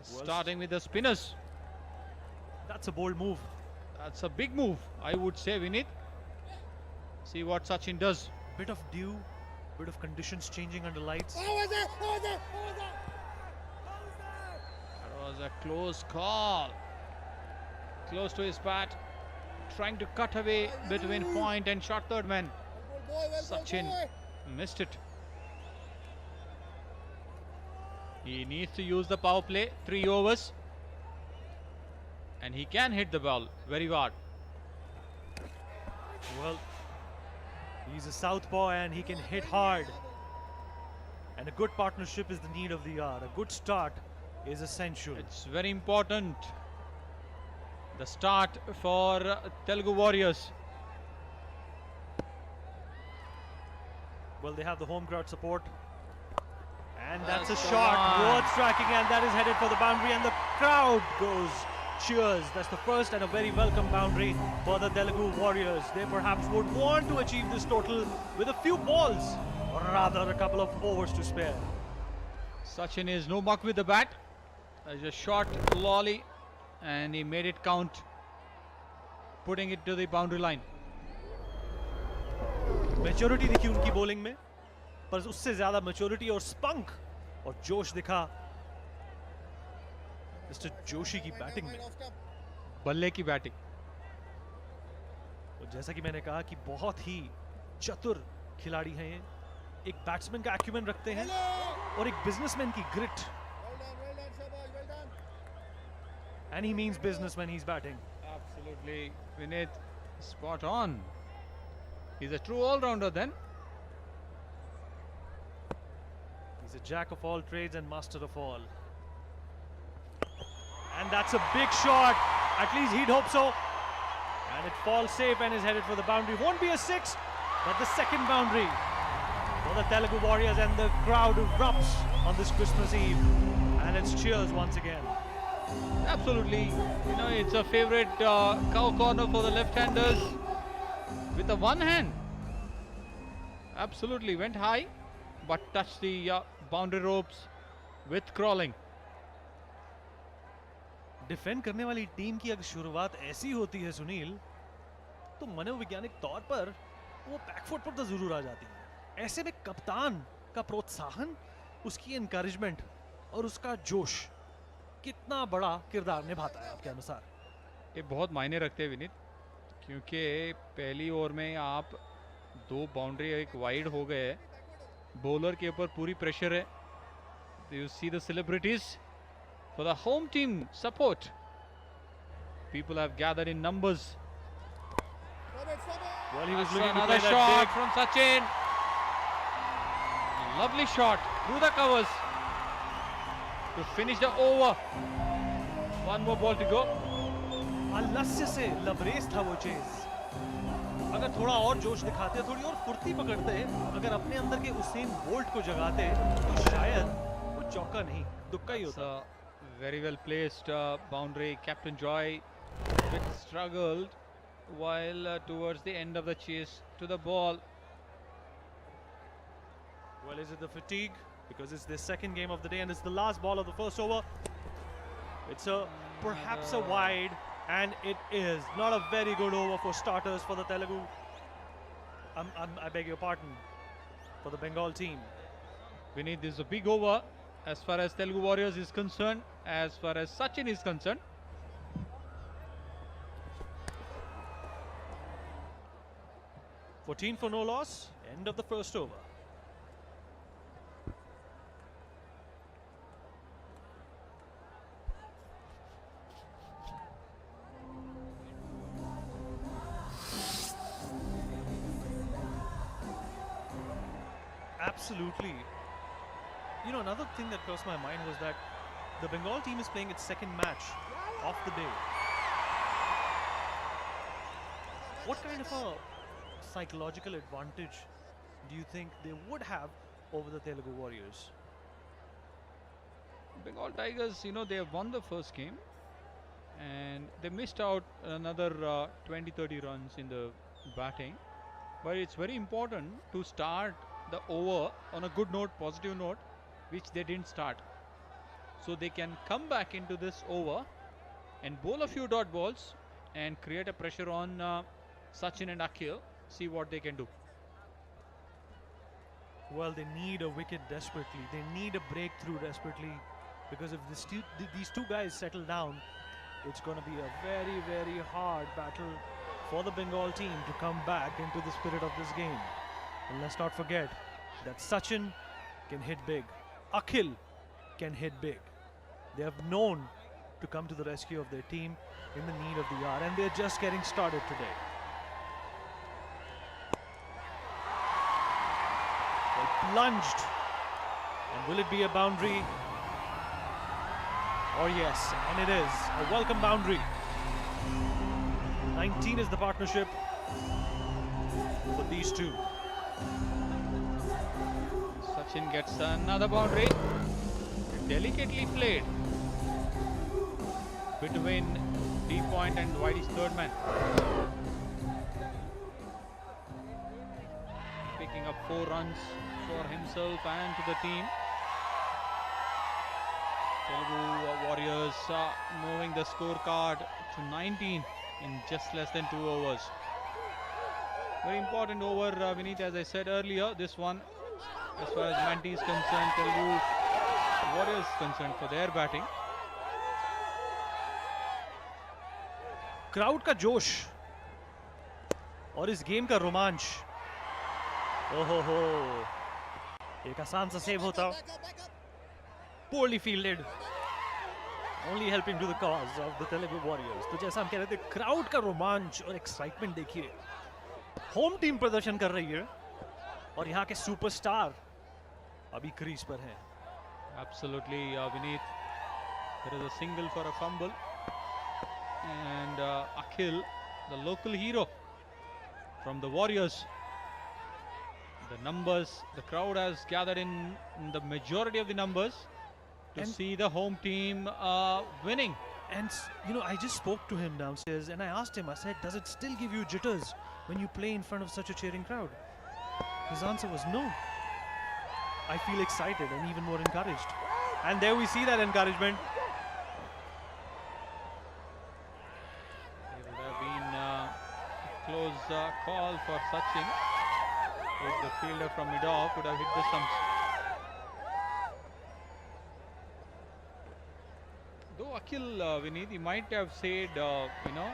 Starting with the spinners. That's a bold move. That's a big move, I would say, Vinit. See what Sachin does. Bit of dew, bit of conditions changing under lights. That was a close call. Close to his bat. Trying to cut away between point and short third man. Sachin missed it. He needs to use the power play, 3 overs. And he can hit the ball very hard. Well, he's a southpaw and he can hit hard. And a good partnership is the need of the hour. A good start is essential. It's very important. The start for Telugu Warriors. Well, they have the home crowd support. And that's a shot worth striking, and that is headed for the boundary, and the crowd goes cheers. That's the first and a very welcome boundary for the Telugu Warriors. They perhaps would want to achieve this total with a few balls, or rather a couple of overs to spare. Sachin is no muck with the bat. There's a short lolly and he made it count, putting it to the boundary line. Maturity दिखी उनकी bowling में, पर उससे ज्यादा maturity और स्पंक और जोश दिखा मिस्टर जोशी की बैटिंग में, बल्ले की बैटिंग. और जैसा कि मैंने कहा कि बहुत ही चतुर खिलाड़ी हैं ये, एक बैट्समैन का एक्यूमेन रखते हैं और एक बिजनेसमैन की grit. And he means business when he's batting. Absolutely, Vinit, spot on. He's a true all-rounder then. He's a jack of all trades and master of all. And that's a big shot. At least he'd hope so. And it falls safe and is headed for the boundary. Won't be a 6, but the second boundary for the Telugu Warriors, and the crowd erupts on this Christmas Eve. And it's cheers once again. Absolutely, you know, it's a favorite cow corner for the left-handers with the one hand. Absolutely, went high but touched the boundary ropes with crawling. Defend करने वाली team की अगर शुरुआत ऐसी होती है सुनील, तो मनोवैज्ञानिक तौर पर वो बैकफुट पर तो जरूर आ जाती है. ऐसे में कप्तान का प्रोत्साहन, उसकी एनकरेजमेंट और उसका जोश कितना बड़ा किरदार निभाता है आपके अनुसार? ये बहुत मायने रखते हैं विनीत, क्योंकि पहली ओवर में आप 2 बाउंड्री एक वाइड हो गए, बॉलर के ऊपर पूरी प्रेशर है. You see the celebrities for the home team support. People have gathered in numbers. Well, he was looking to Another play that shot big. from Sachin. Lovely shot through the covers to finish the over. One more ball to go. आलस्य से लबरेज था वो chase. अगर थोड़ा और जोश दिखाते, थोड़ी और फुर्ती पकड़ते, अगर अपने अंदर के उसेन बोल्ट को जगाते, तो शायद वो चौका नहीं, दुक्का ही होता. Very well placed boundary. Captain Joy bit struggled while towards the end of the chase to the ball. Well, is it the fatigue? Because it's the second game of the day and it's the last ball of the first over. It's perhaps a wide, and it is not a very good over for starters for the Telugu. I beg your pardon, for the Bengal team. Vinit, this is a big over as far as Telugu Warriors is concerned, as far as Sachin is concerned. $14 for no loss. End of the first over. Absolutely. You know, another thing that crossed my mind was that the Bengal team is playing its second match of the day. What kind of a psychological advantage do you think they would have over the Telugu Warriors? Bengal Tigers, you know, they have won the first game and they missed out another 20-30 runs in the batting. But it's very important to start the over on a good note, positive note, which they didn't start. so they can come back into this over and bowl a few dot balls and create a pressure on Sachin and Akhil. See what they can do. Well, they need a wicket desperately. They need a breakthrough desperately, because if these two guys settle down, it's going to be a very, very hard battle for the Bengal team to come back into the spirit of this game. And let's not forget that Sachin can hit big. Akhil can hit big. They have known to come to the rescue of their team in the need of the hour, and they're just getting started today. Well, plunged. And will it be a boundary? Oh yes, and it is a welcome boundary. 19 is the partnership for these two. Sachin gets another boundary. Delicately played between D Point and Whitey's third man. Picking up 4 runs for himself and to the team. Telugu Warriors moving the scorecard to 19 in just less than 2 overs. Very important over, Vineet, as I said earlier. This one, as far as Manti is concerned, Telugu Warriors concerned for their batting. Crowd का जोश और इस game का रोमांच. ओहो हो, एक आसान सा सेव होता, poorly fielded, only helping to the cause of the Telugu Warriors. तो जैसा हम कह रहे थे, क्राउड का रोमांच और एक्साइटमेंट देखिए. होम टीम प्रदर्शन कर रही है और यहाँ के सुपरस्टार अभी क्रीज पर हैं. Absolutely, Vineet. There is a single for a fumble. And Akhil, the local hero from the Warriors. The numbers, the crowd has gathered in the majority of the numbers to see the home team winning. And you know, I just spoke to him downstairs and I asked him, I said, does it still give you jitters when you play in front of such a cheering crowd? His answer was no. I feel excited and even more encouraged. And there we see that encouragement. It would have been a close call for Sachin. If the fielder from mid-off would have hit the stumps. Though Akhil, Vineet, he might have said, you know,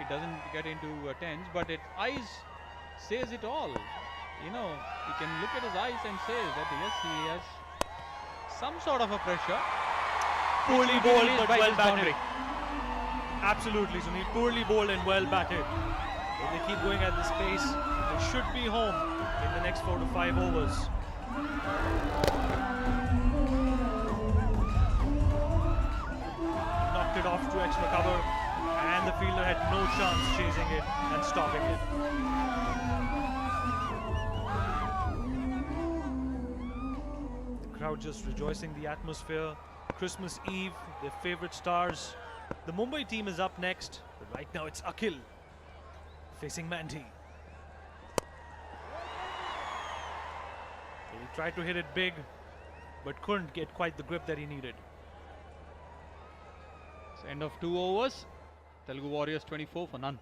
it doesn't get into tens, but its eyes says it all. You know, he can look at his eyes and say that yes, he has some sort of a pressure. Poorly bowled but well batted. Absolutely, Sunil. Poorly bowled and well batted. If they keep going at this pace, they should be home in the next 4 to 5 overs. Knocked it off to extra cover, and the fielder had no chance chasing it and stopping it. The crowd just rejoicing the atmosphere. Christmas Eve, their favorite stars. The Mumbai team is up next, but right now it's Akhil facing Manti. He tried to hit it big, but couldn't get quite the grip that he needed. It's end of 2 overs. Telugu Warriors 24 for none.